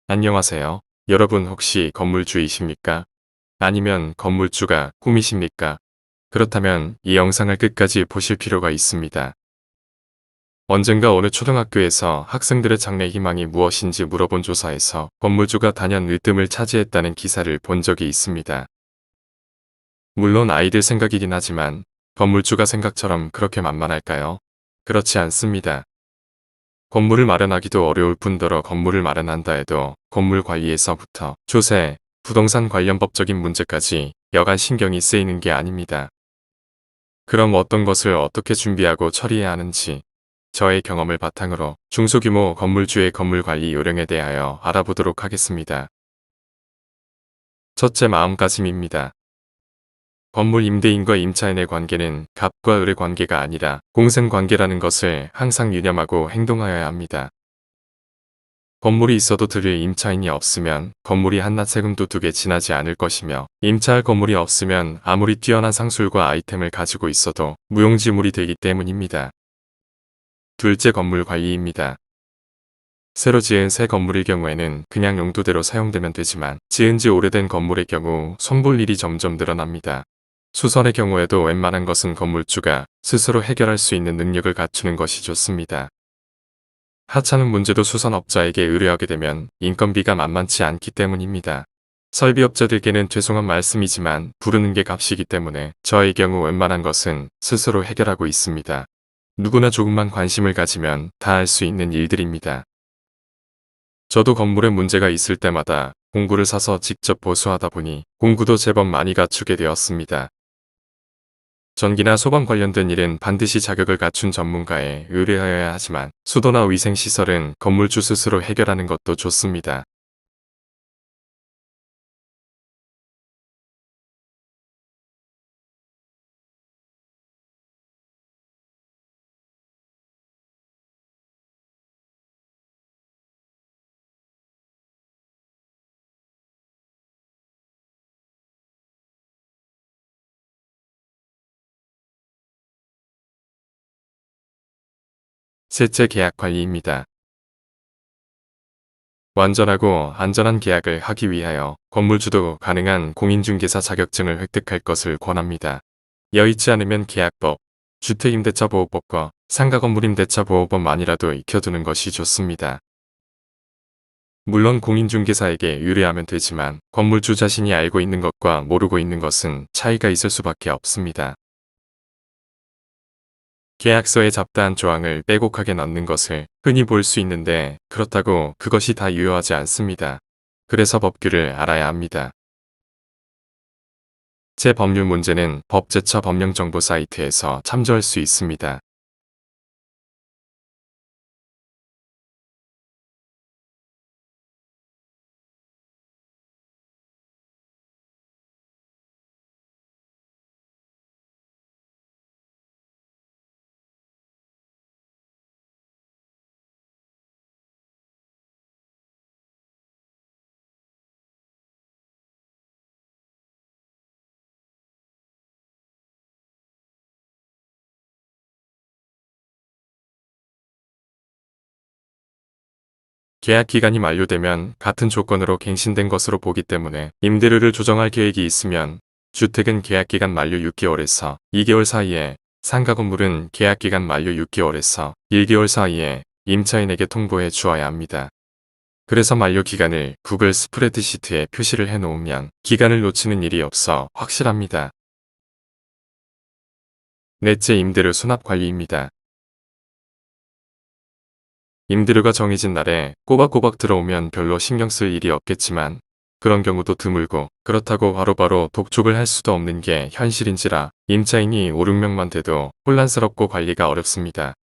안녕하세요. 여러분 혹시 건물주이십니까? 아니면 건물주가 꿈이십니까? 그렇다면 이 영상을 끝까지 보실 필요가 있습니다. 언젠가 어느 초등학교에서 학생들의 장래 희망이 무엇인지 물어본 조사에서 건물주가 단연 1등을 차지했다는 기사를 본 적이 있습니다. 물론 아이들 생각이긴 하지만 건물주가 생각처럼 그렇게 만만할까요? 그렇지 않습니다. 건물을 마련하기도 어려울 뿐더러 건물을 마련한다 해도 건물 관리에서부터 조세, 부동산 관련 법적인 문제까지 여간 신경이 쓰이는 게 아닙니다. 그럼 어떤 것을 어떻게 준비하고 처리해야 하는지 저의 경험을 바탕으로 중소규모 건물주의 건물관리 요령에 대하여 알아보도록 하겠습니다. 첫째, 마음가짐입니다. 건물 임대인과 임차인의 관계는 갑과 을의 관계가 아니라 공생관계라는 것을 항상 유념하고 행동하여야 합니다. 건물이 있어도 들일 임차인이 없으면 건물이 한낱 세금도 2개 지나지 않을 것이며, 임차할 건물이 없으면 아무리 뛰어난 상술과 아이템을 가지고 있어도 무용지물이 되기 때문입니다. 둘째, 건물 관리입니다. 새로 지은 새 건물일 경우에는 그냥 용도대로 사용되면 되지만, 지은 지 오래된 건물의 경우 손볼 일이 점점 늘어납니다. 수선의 경우에도 웬만한 것은 건물주가 스스로 해결할 수 있는 능력을 갖추는 것이 좋습니다. 하찮은 문제도 수선업자에게 의뢰하게 되면 인건비가 만만치 않기 때문입니다. 설비업자들께는 죄송한 말씀이지만 부르는 게 값이기 때문에 저의 경우 웬만한 것은 스스로 해결하고 있습니다. 누구나 조금만 관심을 가지면 다 할 수 있는 일들입니다. 저도 건물에 문제가 있을 때마다 공구를 사서 직접 보수하다 보니 공구도 제법 많이 갖추게 되었습니다. 전기나 소방 관련된 일은 반드시 자격을 갖춘 전문가에 의뢰하여야 하지만, 수도나 위생시설은 건물주 스스로 해결하는 것도 좋습니다. 셋째, 계약 관리입니다. 완전하고 안전한 계약을 하기 위하여 건물주도 가능한 공인중개사 자격증을 획득할 것을 권합니다. 여의치 않으면 계약법, 주택임대차보호법과 상가건물임대차보호법만이라도 익혀두는 것이 좋습니다. 물론 공인중개사에게 의뢰하면 되지만 건물주 자신이 알고 있는 것과 모르고 있는 것은 차이가 있을 수밖에 없습니다. 계약서에 잡다한 조항을 빼곡하게 넣는 것을 흔히 볼 수 있는데, 그렇다고 그것이 다 유효하지 않습니다. 그래서 법규를 알아야 합니다. 제 법률 문제는 법제처 법령정보 사이트에서 참조할 수 있습니다. 계약 기간이 만료되면 같은 조건으로 갱신된 것으로 보기 때문에 임대료를 조정할 계획이 있으면, 주택은 계약기간 만료 6개월에서 2개월 사이에, 상가 건물은 계약기간 만료 6개월에서 1개월 사이에 임차인에게 통보해 주어야 합니다. 그래서 만료 기간을 구글 스프레드시트에 표시를 해 놓으면 기간을 놓치는 일이 없어 확실합니다. 넷째, 임대료 수납 관리입니다. 임대료가 정해진 날에 꼬박꼬박 들어오면 별로 신경 쓸 일이 없겠지만, 그런 경우도 드물고, 그렇다고 바로바로 독촉을 할 수도 없는 게 현실인지라 임차인이 5, 6명만 돼도 혼란스럽고 관리가 어렵습니다.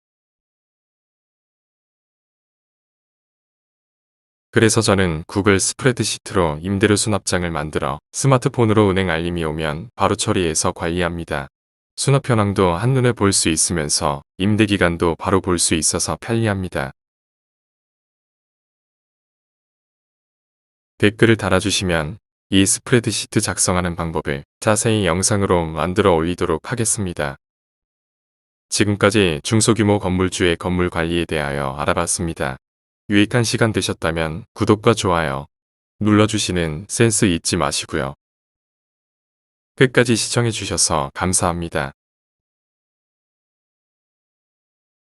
그래서 저는 구글 스프레드시트로 임대료 수납장을 만들어 스마트폰으로 은행 알림이 오면 바로 처리해서 관리합니다. 수납 현황도 한눈에 볼 수 있으면서 임대기간도 바로 볼 수 있어서 편리합니다. 댓글을 달아주시면 이 스프레드시트 작성하는 방법을 자세히 영상으로 만들어 올리도록 하겠습니다. 지금까지 중소규모 건물주의 건물 관리에 대하여 알아봤습니다. 유익한 시간 되셨다면 구독과 좋아요 눌러주시는 센스 잊지 마시고요. 끝까지 시청해주셔서 감사합니다.